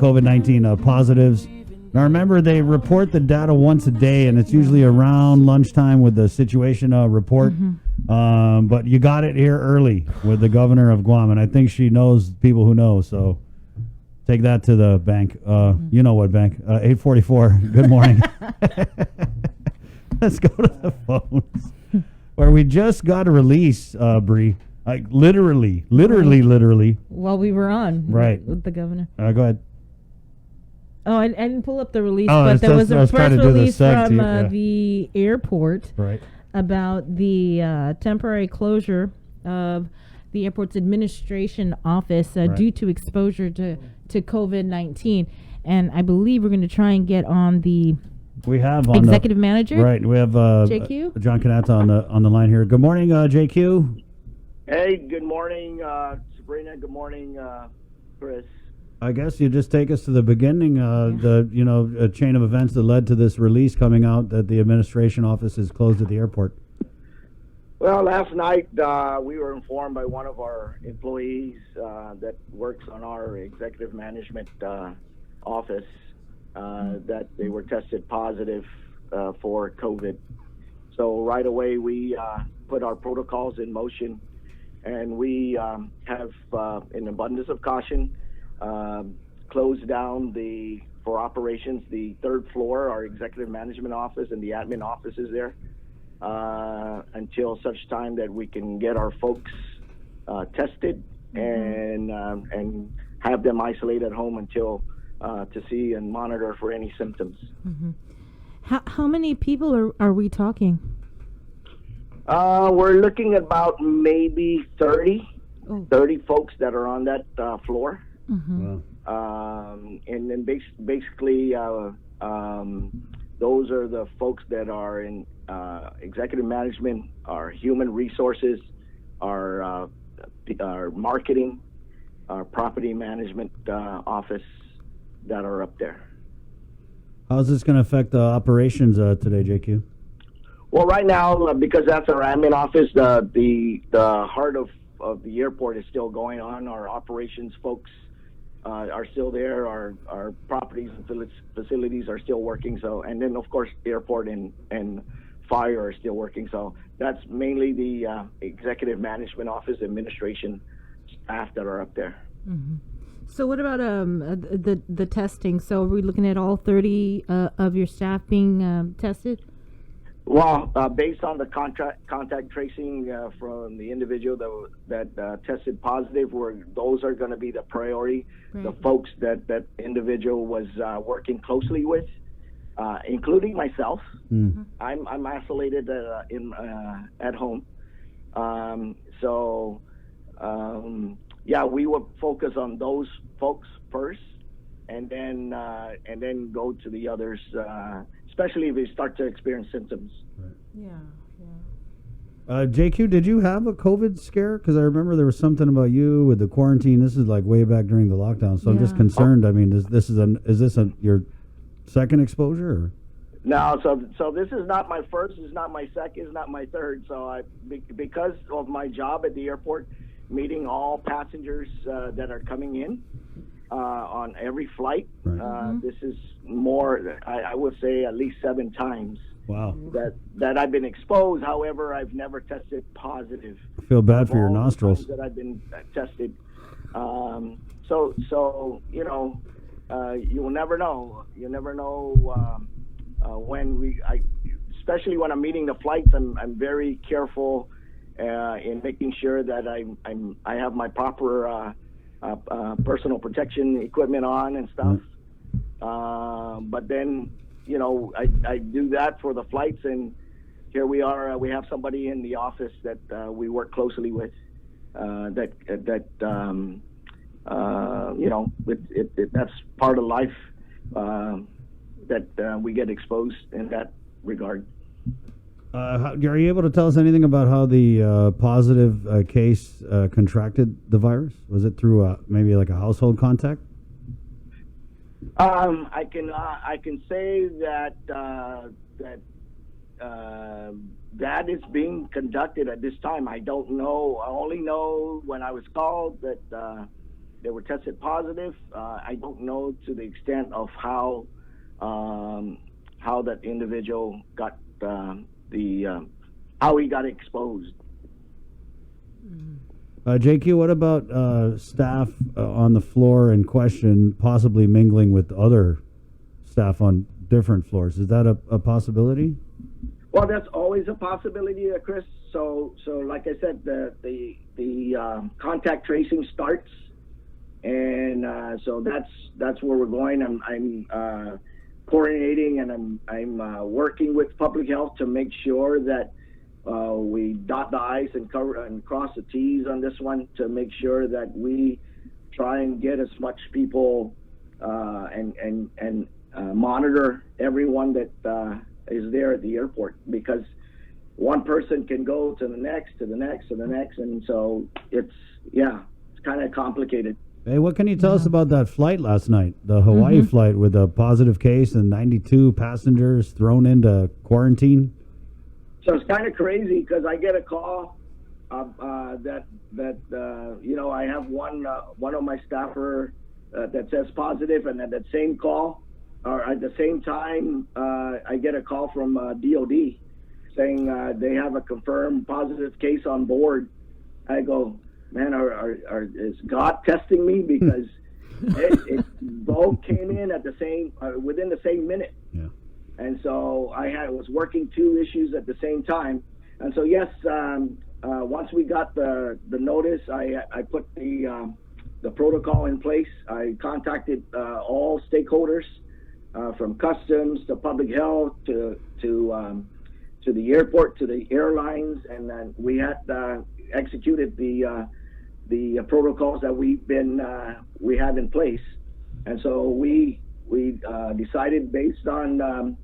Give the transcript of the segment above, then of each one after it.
COVID-19 positives. Now, remember, they report the data once a day, and it's usually around lunchtime with the situation report. But you got it here early with the governor of Guam, and I think she knows people who know, so take that to the bank. You know what bank. 844, good morning. Let's go to the phones, where we just got a release, Bree. Like literally. While we were on. Right. With the governor. Go ahead. Oh, I didn't pull up the release, but there was a press release from the airport about the temporary closure of the airport's administration office due to exposure to COVID-19. And I believe we're going to try and get on the executive manager. Right. We have JQ? John Canata on the line here. Good morning, JQ. Hey, good morning, Sabrina. Good morning, Chris. I guess you just take us to the beginning, a chain of events that led to this release coming out that the administration office is closed at the airport. Well, last night we were informed by one of our employees that works on our executive management office that they were tested positive for COVID. So right away we put our protocols in motion, and we have, in abundance of caution, closed down for operations the third floor, our executive management office and the admin offices there, until such time that we can get our folks tested and have them isolate at home until to see and monitor for any symptoms. How many people are we talking? We're looking at about maybe 30 folks that are on that floor. And then basically those are the folks that are in executive management, our human resources, our marketing, our property management office that are up there. How's this going to affect the operations today, JQ? Well, right now, because that's our admin office, the heart of the airport is still going on. Our operations folks are still there. Our properties and facilities are still working. So, and then of course, airport and fire are still working. So that's mainly the executive management office, administration staff that are up there. So what about the testing? So are we looking at all 30 of your staff being tested? Well, based on the contact tracing from the individual that tested positive, those are going to be the priority. Right. The folks that individual was working closely with, including myself. I'm isolated at home. We will focus on those folks first, and then go to the others. Especially if they start to experience symptoms. Right. JQ, did you have a COVID scare? Because I remember there was something about you with the quarantine. This is like way back during the lockdown, so I'm just concerned. I mean, is this your second exposure? Or? No, so this is not my first. It's not my second. It's not my third. So because of my job at the airport, meeting all passengers that are coming in. On every flight. Right. This is more, I would say at least 7 times. Wow. That I've been exposed. However, I've never tested positive. I feel bad for your nostrils. That I've been tested. You will never know. You never know when especially when I'm meeting the flights. I'm very careful in making sure that I have my proper personal protection equipment on and stuff. But then, I do that for the flights, and here we are. We have somebody in the office that we work closely with. That's part of life. That we get exposed in that regard. Are you able to tell us anything about how the positive case contracted the virus? Was it through maybe like a household contact? I can say that that is being conducted at this time. I don't know. I only know when I was called that tested positive. I don't know to the extent of how that individual got how he got exposed. JQ, what about staff on the floor in question possibly mingling with other staff on different floors? Is that a possibility? Well, that's always a possibility, Chris. So like I said, the contact tracing starts, and so that's where we're going. I'm coordinating, and I'm working with public health to make sure that we dot the I's and cross the T's on this one, to make sure that we try and get as much people and monitor everyone that is there at the airport, because one person can go to the next, and so it's kind of complicated. Hey, what can you tell us about that flight last night, the Hawaii flight with a positive case and 92 passengers thrown into quarantine? So it's kind of crazy, because I get a call that I have one of my staffer that says positive, and at that same call, or at the same time, I get a call from DOD saying they have a confirmed positive case on board. I go, man, is God testing me? Because it both came in at the same within the same minute. Yeah. And so I was working two issues at the same time. And so yes, once we got the notice, I put the protocol in place. I contacted all stakeholders, from customs to public health to the airport to the airlines, and then we had executed the protocols that we have in place. And so we decided, based on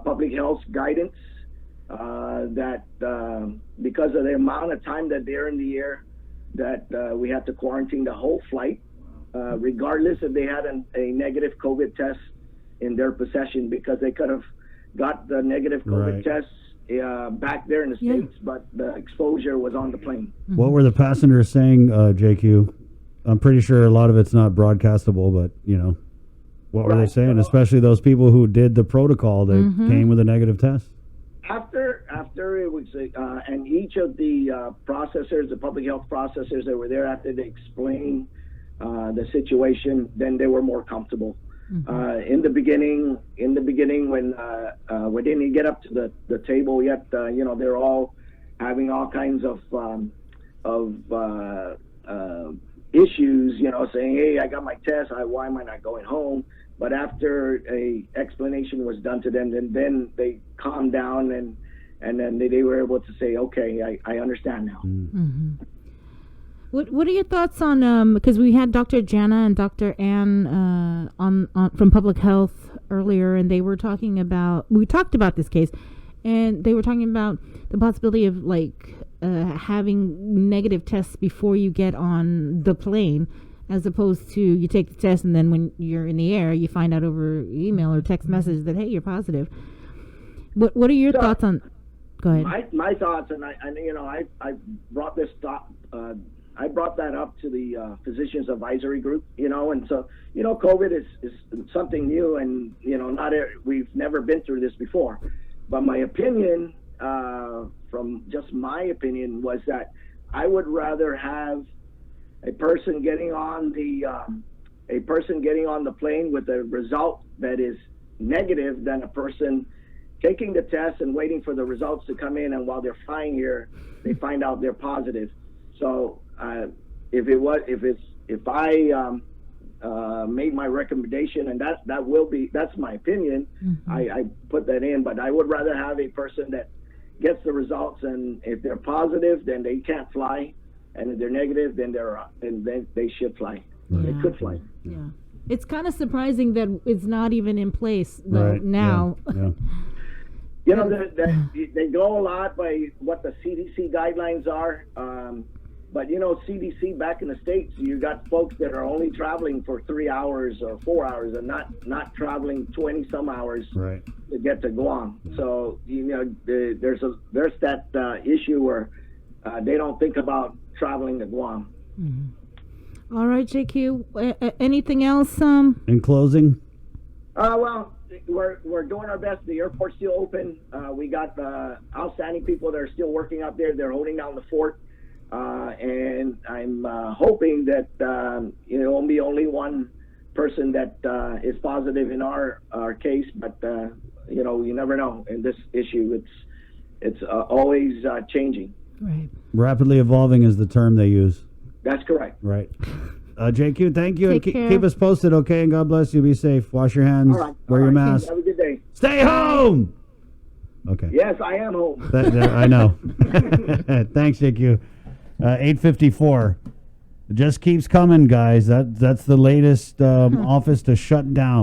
public health guidance, that because of the amount of time that they're in the air, that we have to quarantine the whole flight, regardless if they had a negative COVID test in their possession, because they could have got the negative COVID tests back there in the States, but the exposure was on the plane. What were the passengers saying, JQ? I'm pretty sure a lot of it's not broadcastable, but, what were they saying? Especially those people who did the protocol, they came with a negative test? After it was, and each of the processors, the public health processors that were there, after they explained the situation, then they were more comfortable. In the beginning, when we didn't get up to the table yet, they're all having all kinds of issues, saying, "Hey, I got my test. Why am I not going home?" But after a explanation was done to them, then they calmed down, and then they were able to say, "Okay, I understand now." What are your thoughts on because we had Dr. Jana and Dr. Ann on from Public Health earlier, and we talked about this case, and they were talking about the possibility of having negative tests before you get on the plane, as opposed to you take the test and then when you're in the air you find out over email or text message that, hey, you're positive. What are your thoughts on? Go ahead. My thoughts, and I brought this thought. I brought that up to the Physicians Advisory Group, and so, COVID is something new, and, we've never been through this before. But my opinion, from just my opinion, was that I would rather have a person getting on the plane with a result that is negative than a person taking the test and waiting for the results to come in, and while they're flying here, they find out they're positive. So if I made my recommendation, and that's my opinion, I put that in. But I would rather have a person that gets the results, and if they're positive, then they can't fly, and if they're negative, then they should fly. They could fly. Yeah, it's kind of surprising that it's not even in place now. Yeah. They go a lot by what the CDC guidelines are. But CDC back in the States, you got folks that are only traveling for 3 hours or 4 hours, and not traveling 20 some hours to get to Guam. So there's that issue where they don't think about traveling to Guam. All right, JQ. Anything else? In closing? Well, we're doing our best. The airport's still open. We got outstanding people that are still working out there. They're holding down the fort. And I'm hoping that it won't be only one person that is positive in our case, but you never know in this issue. It's always changing. Right. Rapidly evolving is the term they use. That's correct. Right. JQ, thank you. Take And care. keep us posted, okay? And God bless you. Be safe. Wash your hands. All right. Wear your mask. Have a good day. Stay home. Okay. Yes, I am home. I know. Thanks, JQ. 8:54. It just keeps coming, guys. That's the latest office to shut down.